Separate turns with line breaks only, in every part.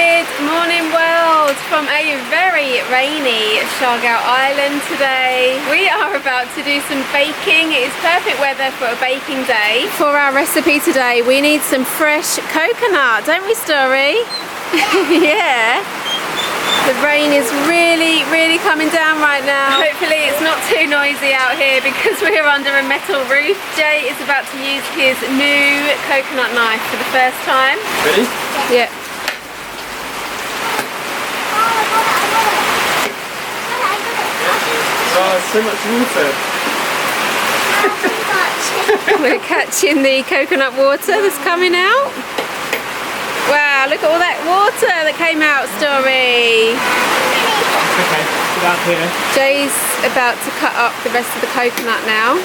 Good morning world from a very rainy Siargao island today. We are about to do some baking. It is perfect weather for a baking day. For our recipe today we need some fresh coconut, don't we, Story? Yeah. The rain is really coming down right now. Hopefully it's not too noisy out here because we're under a metal roof. Jay is about to use his new coconut knife for the first time.
Ready?
Yeah.
Oh, so much water.
We're catching the coconut water that's coming out. Wow, look at all that water that came out, Story.
Okay, get out here.
Jay's about to cut up the rest of the coconut now.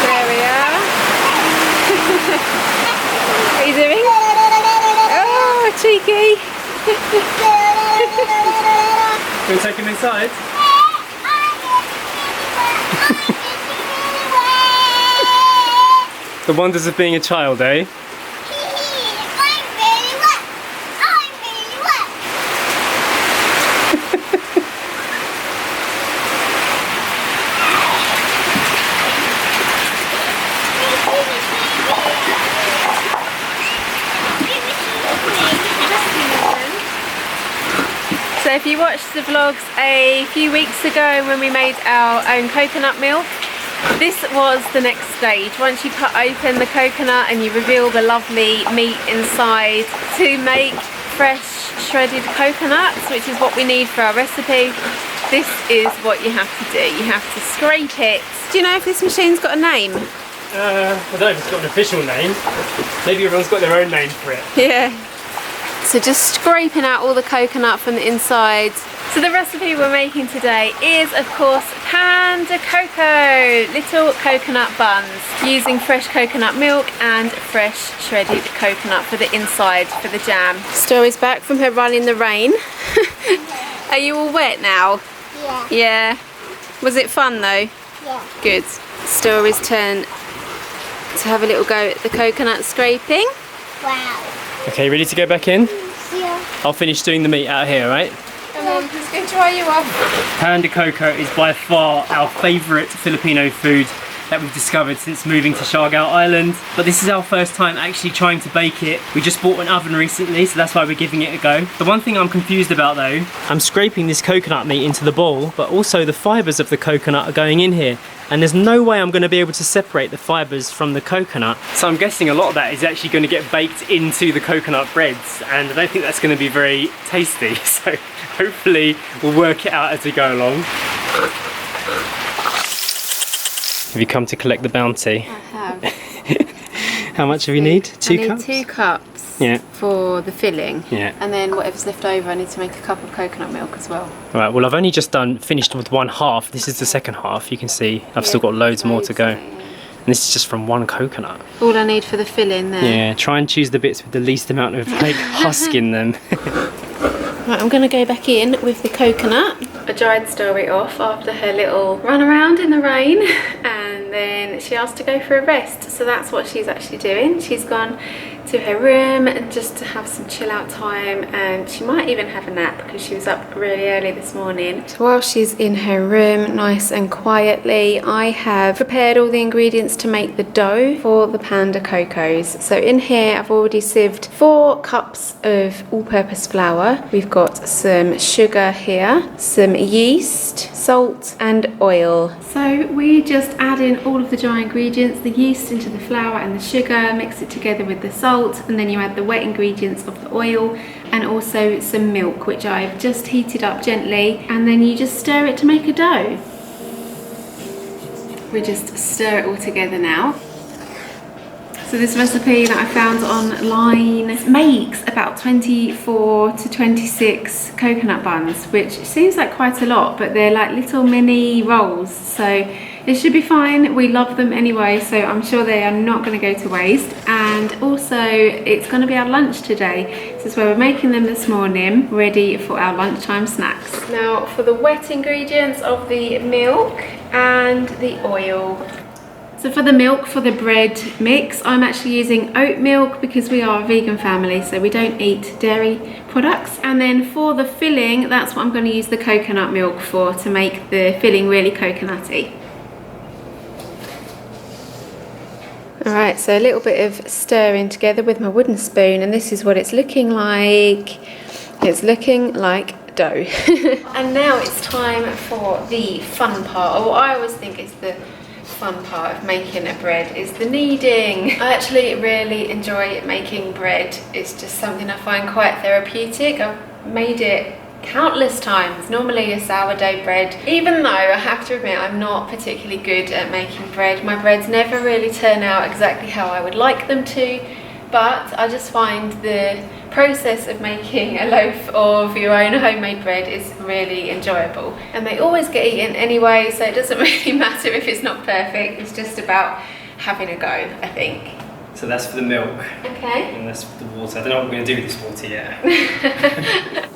There we are. What are you doing? Oh, cheeky.
Can we take him inside? The wonders of being a child, eh?
So if you watched the vlogs a few weeks ago when we made our own coconut milk, this was the next stage. Once you cut open the coconut and you reveal the lovely meat inside, to make fresh shredded coconuts, which is what we need for our recipe, this is what you have to do. You have to scrape it. Do you know if this machine's got a name?
I don't know if it's got an official name. Maybe everyone's got their own name for it.
Yeah. So just scraping out all the coconut from the inside. So the recipe we're making today is, of course, Pan De Coco, little coconut buns, using fresh coconut milk and fresh shredded coconut for the inside, for the jam. Story's back from her run in the rain. Are you all wet now?
Yeah.
Yeah. Was it fun though?
Yeah.
Good. Story's turn to have a little go at the coconut scraping.
Wow.
Okay, ready to go back in?
Yeah.
I'll finish doing the meat out here, right?
Come on, let's go dry you off.
Pan De Coco is by far our favourite Filipino food that we've discovered since moving to Siargao Island. But this is our first time actually trying to bake it. We just bought an oven recently, so that's why we're giving it a go. The one thing I'm confused about though, I'm scraping this coconut meat into the bowl, but also the fibres of the coconut are going in here. And there's no way I'm going to be able to separate the fibres from the coconut. So I'm guessing a lot of that is actually going to get baked into the coconut breads, and I don't think that's going to be very tasty. So hopefully we'll work it out as we go along. Have you come to collect the bounty?
I have.
How much do we need? Two cups?
2 cups.
Yeah.
For the filling.
Yeah.
And then whatever's left over, I need to make a cup of coconut milk as well.
Right, well I've only just finished with one half. This is the second half. You can see I've still got loads more to go. And this is just from one coconut.
All I need for the filling there.
Yeah, try and choose the bits with the least amount of like husk in them.
Right, I'm going to go back in with the coconut. I dried Story off after her little run around in the rain, and then she asked to go for a rest. So that's what she's actually doing. She's gone to her room and just to have some chill out time, and she might even have a nap because she was up really early this morning. So while she's in her room nice and quietly, I have prepared all the ingredients to make the dough for the Pan De Cocos. So in here I've already sieved 4 cups of all-purpose flour. We've got some sugar here, some yeast, salt and oil. So we just add in all of the dry ingredients, the yeast into the flour and the sugar, mix it together with the salt, and then you add the wet ingredients of the oil and also some milk, which I've just heated up gently, and then you just stir it to make a dough. We just stir it all together now. So this recipe that I found online makes about 24 to 26 coconut buns, which seems like quite a lot, but they're like little mini rolls, so it should be fine. We love them anyway, so I'm sure they are not going to go to waste. And also it's going to be our lunch today. This is where we're making them this morning, ready for our lunchtime snacks. Now for the wet ingredients of the milk and the oil. So for the milk for the bread mix, I'm actually using oat milk because we are a vegan family, so we don't eat dairy products. And then for the filling, that's what I'm going to use the coconut milk for, to make the filling really coconutty. Alright, so a little bit of stirring together with my wooden spoon, and this is what it's looking like. It's looking like dough. And now it's time for the fun part, or what I always think is the fun part of making a bread, is the kneading. I actually really enjoy making bread. It's just something I find quite therapeutic. I've made it countless times, normally a sourdough bread, even though I have to admit I'm not particularly good at making bread. My breads never really turn out exactly how I would like them to, but I just find the process of making a loaf of your own homemade bread is really enjoyable, and they always get eaten anyway, so it doesn't really matter if it's not perfect. It's just about having a go, I think.
So that's for the milk.
Okay.
And that's for the water. I don't know what we're going to do with this water yet.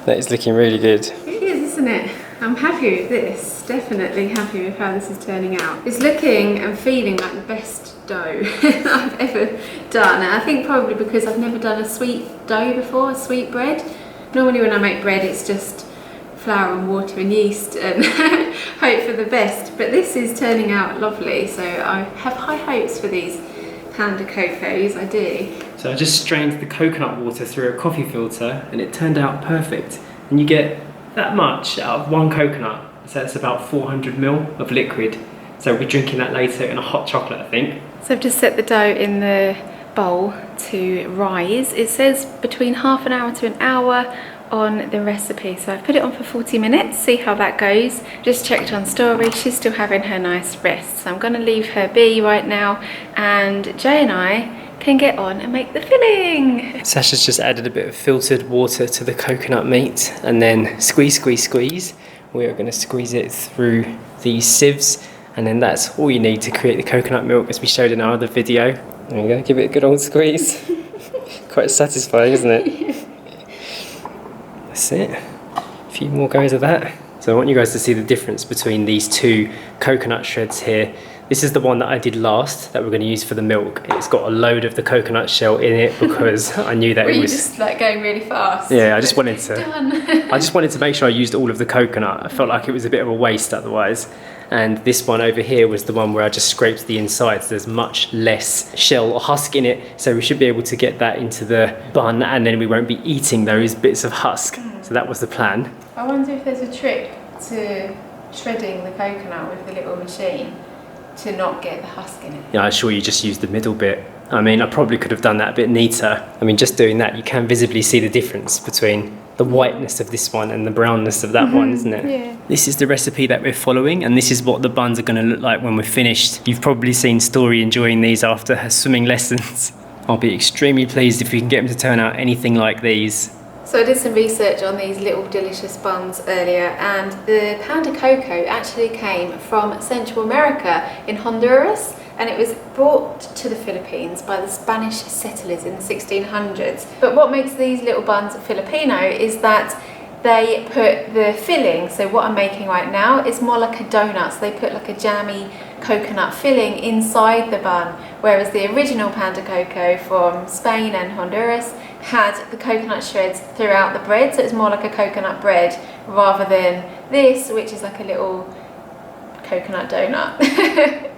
That is looking really good.
It is, isn't it? I'm happy with this, definitely happy with how this is turning out. It's looking and feeling like the best dough I've ever done. And I think probably because I've never done a sweet dough before, a sweet bread. Normally when I make bread it's just flour and water and yeast and hope for the best. But this is turning out lovely, so I have high hopes for these Pan De Cocos, I do.
So I just strained the coconut water through a coffee filter and it turned out perfect. And you get that much out of one coconut, so that's about 400 ml of liquid. So we'll be drinking that later in a hot chocolate, I think.
So I've just set the dough in the bowl to rise. It says between half an hour to an hour on the recipe, so I've put it on for 40 minutes, see how that goes. Just checked on Story, she's still having her nice rest, so I'm going to leave her be right now, and Jay and I can get on and make the filling.
Sacha's just added a bit of filtered water to the coconut meat, and then squeeze. We are going to squeeze it through these sieves, and then that's all you need to create the coconut milk, as we showed in our other video. There you go, give it a good old squeeze. Quite satisfying, isn't it? That's it. A few more goes of that. So I want you guys to see the difference between these two coconut shreds here. This is the one that I did last that we're going to use for the milk. It's got a load of the coconut shell in it because I knew that it was...
Were you just like going really fast?
Yeah, I just wanted to make sure I used all of the coconut. I felt like it was a bit of a waste otherwise. And this one over here was the one where I just scraped the inside, so there's much less shell or husk in it, so we should be able to get that into the bun and then we won't be eating those bits of husk. So that was the plan.
I wonder if there's a trick to shredding the coconut with the little machine to not get the husk in it.
Yeah, I'm sure you just used the middle bit. I mean, I probably could have done that a bit neater. I mean, just doing that, you can visibly see the difference between the whiteness of this one and the brownness of that one, isn't it?
Yeah.
This is the recipe that we're following, and this is what the buns are going to look like when we're finished. You've probably seen Story enjoying these after her swimming lessons. I'll be extremely pleased if we can get them to turn out anything like these.
So I did some research on these little delicious buns earlier, and the Pan De Coco actually came from Central America in Honduras, and it was brought to the Philippines by the Spanish settlers in the 1600s. But what makes these little buns Filipino is that they put the filling, so what I'm making right now is more like a donut, so they put like a jammy coconut filling inside the bun, whereas the original Pan De Coco from Spain and Honduras had the coconut shreds throughout the bread, so it's more like a coconut bread rather than this, which is like a little coconut donut.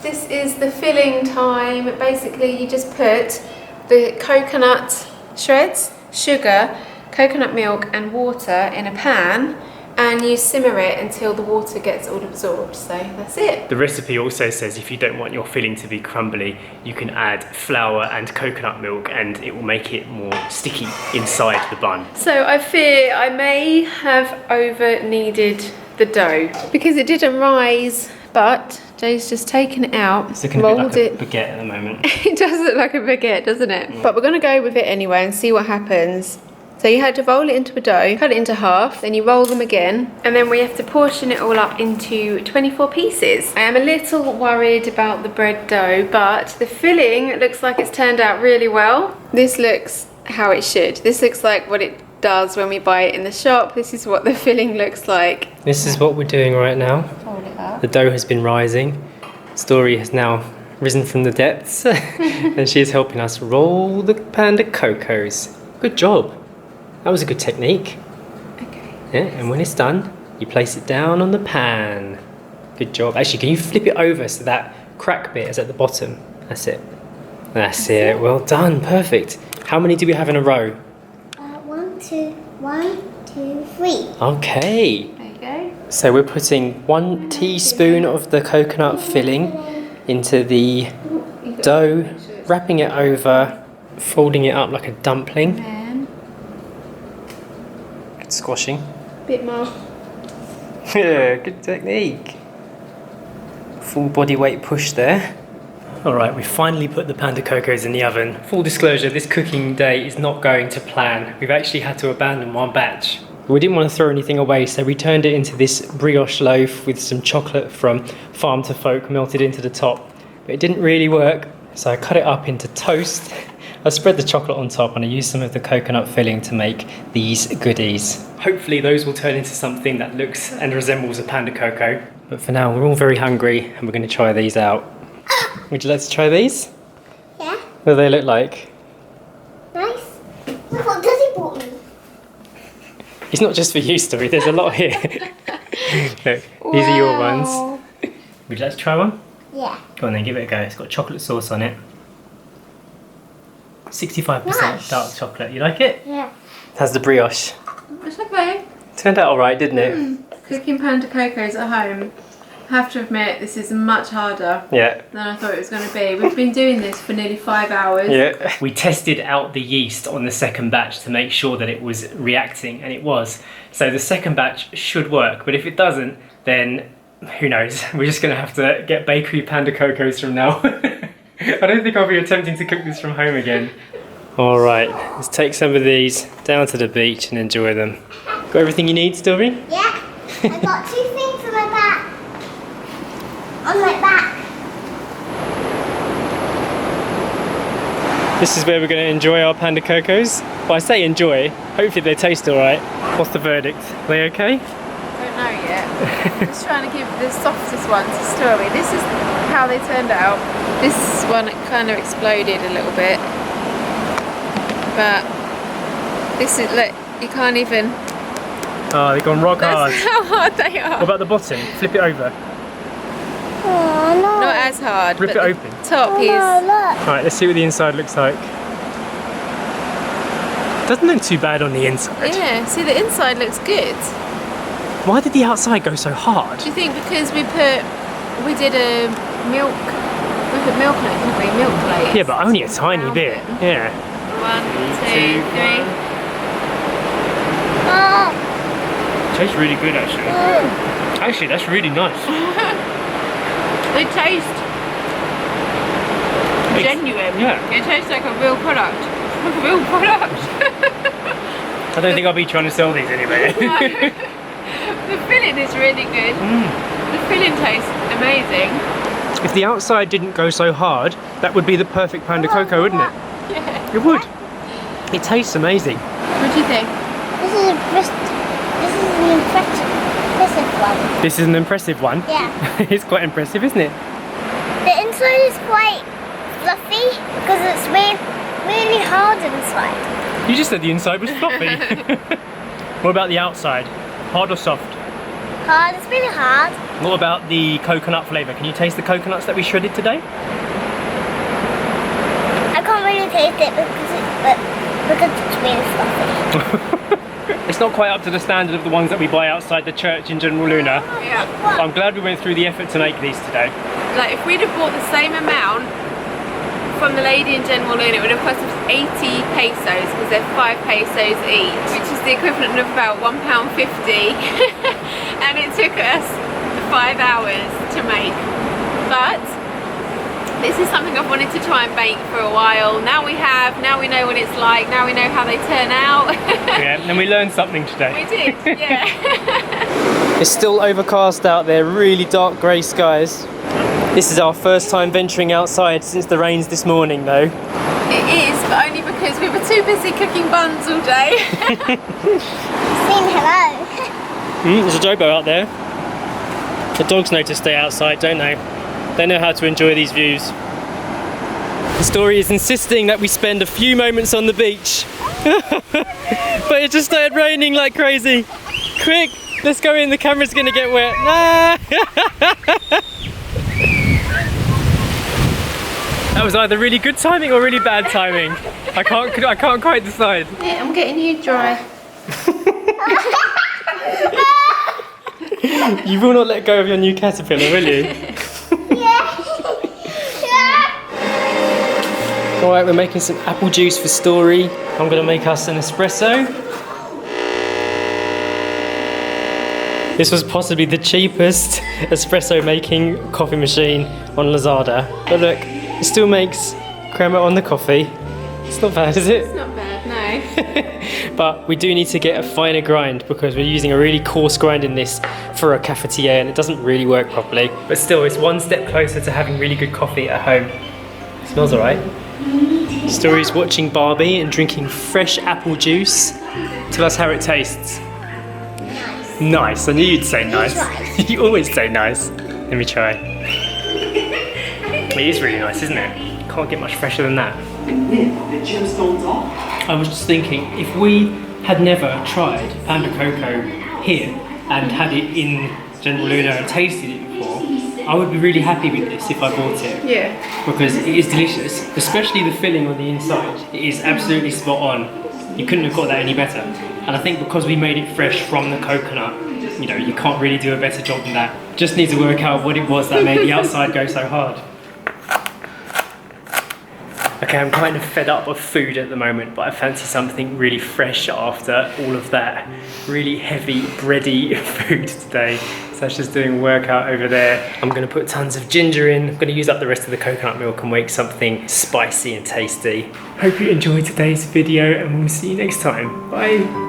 This is the filling time. Basically you just put the coconut shreds, sugar, coconut milk and water in a pan, and you simmer it until the water gets all absorbed, so that's it.
The recipe also says if you don't want your filling to be crumbly, you can add flour and coconut milk and it will make it more sticky inside the bun.
So I fear I may have over kneaded the dough because it didn't rise, but Jay's just taken it out,
It's looking a bit like a baguette at the moment.
It does look like a baguette, doesn't it? But we're going to go with it anyway and see what happens. So you had to roll it into a dough, cut it into half, then you roll them again, and then we have to portion it all up into 24 pieces. I am a little worried about the bread dough, but the filling looks like it's turned out really well. This looks how it should. This looks like what it does when we buy it in the shop. This is what the filling looks like.
This is what we're doing right now.
Fold it up.
The dough has been rising. Story has now risen from the depths and she is helping us roll the Pan De Cocos. Good job. That was a good technique.
Okay.
Yeah, and when it's done, you place it down on the pan. Good job. Actually, can you flip it over so that crack bit is at the bottom? That's it. That's it. Well done. Perfect. How many do we have in a row?
1, 2, 3.
There
Okay.
you go.
So we're putting 1 teaspoon of the coconut filling into the dough, wrapping it over, folding it up like a dumpling.
And
Squashing.
a bit more.
Yeah, good technique. Full body weight push there. Alright, we finally put the Pan De Cocos in the oven. Full disclosure, this cooking day is not going to plan. We've actually had to abandon one batch. We didn't want to throw anything away, so we turned it into this brioche loaf with some chocolate from Farm to Folk melted into the top. But it didn't really work, so I cut it up into toast. I spread the chocolate on top and I used some of the coconut filling to make these goodies. Hopefully those will turn into something that looks and resembles a Pan De Coco. But for now, we're all very hungry and we're going to try these out. Would you like to try these?
Yeah,
What do they look like?
nice. Look what Daddy bought me.
It's not just for you, Story, there's a lot here. Look, these are your ones.
Wow.
Would you like to try one?
Yeah.
Go on then, give it a go. It's got chocolate sauce on it. 65%
Nice.
dark chocolate. You like it?
Yeah.
It has the brioche.
It's okay.
Turned out alright, didn't it?
Cooking Pan De Cocos at home, I have to admit this is much harder
Yeah.
than I thought it was going to be. We've been doing this for nearly 5 hours.
Yeah. We tested out the yeast on the second batch to make sure that it was reacting, and it was. So the second batch should work, but if it doesn't, then who knows? We're just going to have to get bakery Pan De Cocos from now. I don't think I'll be attempting to cook this from home again. All right, let's take some of these down to the beach and enjoy them. Got everything you need, Story?
Yeah. I got 2 things on my back. On my back.
This is where we're going to enjoy our Pan De Cocos. Well, I say enjoy, hopefully they taste all right. What's the verdict? Are they okay?
Don't know yet. Just trying to give the softest ones a Story. This is how they turned out. This one kind of exploded a little bit. But this is, look, you can't even.
Oh, they've gone rock hard.
That's how hard they are.
What about the bottom? Flip it over.
Oh no.
Not as hard.
Rip
but
it
the
open.
Top
Oh
is.
no, look.
Alright, let's see what the inside looks like. Doesn't look too bad on the inside.
Yeah, see the inside looks good.
Why did the outside go so hard?
Do you think because we did a milk, we put milk on it, didn't we? Milk plate.
Yeah, but only a tiny
Round
bit.
it.
Yeah.
1, 2, 3.
Oh.
Tastes really good actually. Actually, that's really nice.
They taste genuine.
Yeah.
It tastes like a real product. A real product.
I don't think I'll be trying to sell these anyway.
The filling is really good. The filling tastes amazing.
If the outside didn't go so hard, that would be the perfect Pan De Coco, wouldn't it?
Yeah.
It would. It tastes amazing.
What do you think?
This is an impressive one.
This is an impressive one.
Yeah.
It's quite impressive, isn't it?
The inside is quite fluffy because it's really hard inside.
You just said the inside was fluffy. What about the outside? Hard or soft?
Hard, it's really hard.
What about the coconut flavour? Can you taste the coconuts that we shredded today?
I can't really taste it because it's really fluffy.
It's not quite up to the standard of the ones that we buy outside the church in General Luna.
Yeah.
I'm glad we went through the effort to make these today.
Like if we'd have bought the same amount from the lady in General Luna, it would have cost us 80 pesos because they're 5 pesos each, which is the equivalent of about £1.50. And it took us 5 hours to make. But this is something I've wanted to try and bake for a while. Now we know what it's like, now we know how they turn out.
Yeah, and we learned something today.
We did, yeah.
It's still overcast out there, really dark grey skies. This is our first time venturing outside since the rains this morning though.
It is, but only because we were too busy cooking buns all day.
Saying hello.
There's a Jobo out there. The dogs know to stay outside, don't they? They know how to enjoy these views. The story is insisting that we spend a few moments on the beach. But it just started raining like crazy. Quick, let's go in, the camera's gonna get wet. Ah! That was either really good timing or really bad timing. I can't quite decide.
Yeah, I'm getting you dry.
You will not let go of your new caterpillar, will you? Alright, we're making some apple juice for Story. I'm gonna make us an espresso. This was possibly the cheapest espresso making coffee machine on Lazada. But look, it still makes crema on the coffee. It's not bad, is it?
It's not bad, no.
But we do need to get a finer grind because we're using a really coarse grind in this for a cafetiere and it doesn't really work properly. But still, it's one step closer to having really good coffee at home. It smells alright. Story's watching Barbie and drinking fresh apple juice. Tell us how it tastes. Nice. I knew you'd say nice. You always say nice. Let me try. It is really nice, isn't it? Can't get much fresher than that. I was just thinking, if we had never tried Pan De Coco here and had it in General Luna and tasted it before, I would be really happy with this if I bought it.
Yeah.
Because it is delicious, especially the filling on the inside. It is absolutely spot on. You couldn't have got that any better. And I think because we made it fresh from the coconut, you know, you can't really do a better job than that. Just need to work out what it was that made the outside go so hard. Okay, I'm kind of fed up of food at the moment, but I fancy something really fresh after all of that really heavy, bready food today. Sacha's doing a workout over there. I'm gonna put tons of ginger in. I'm gonna use up the rest of the coconut milk and make something spicy and tasty. Hope you enjoyed today's video and we'll see you next time. Bye.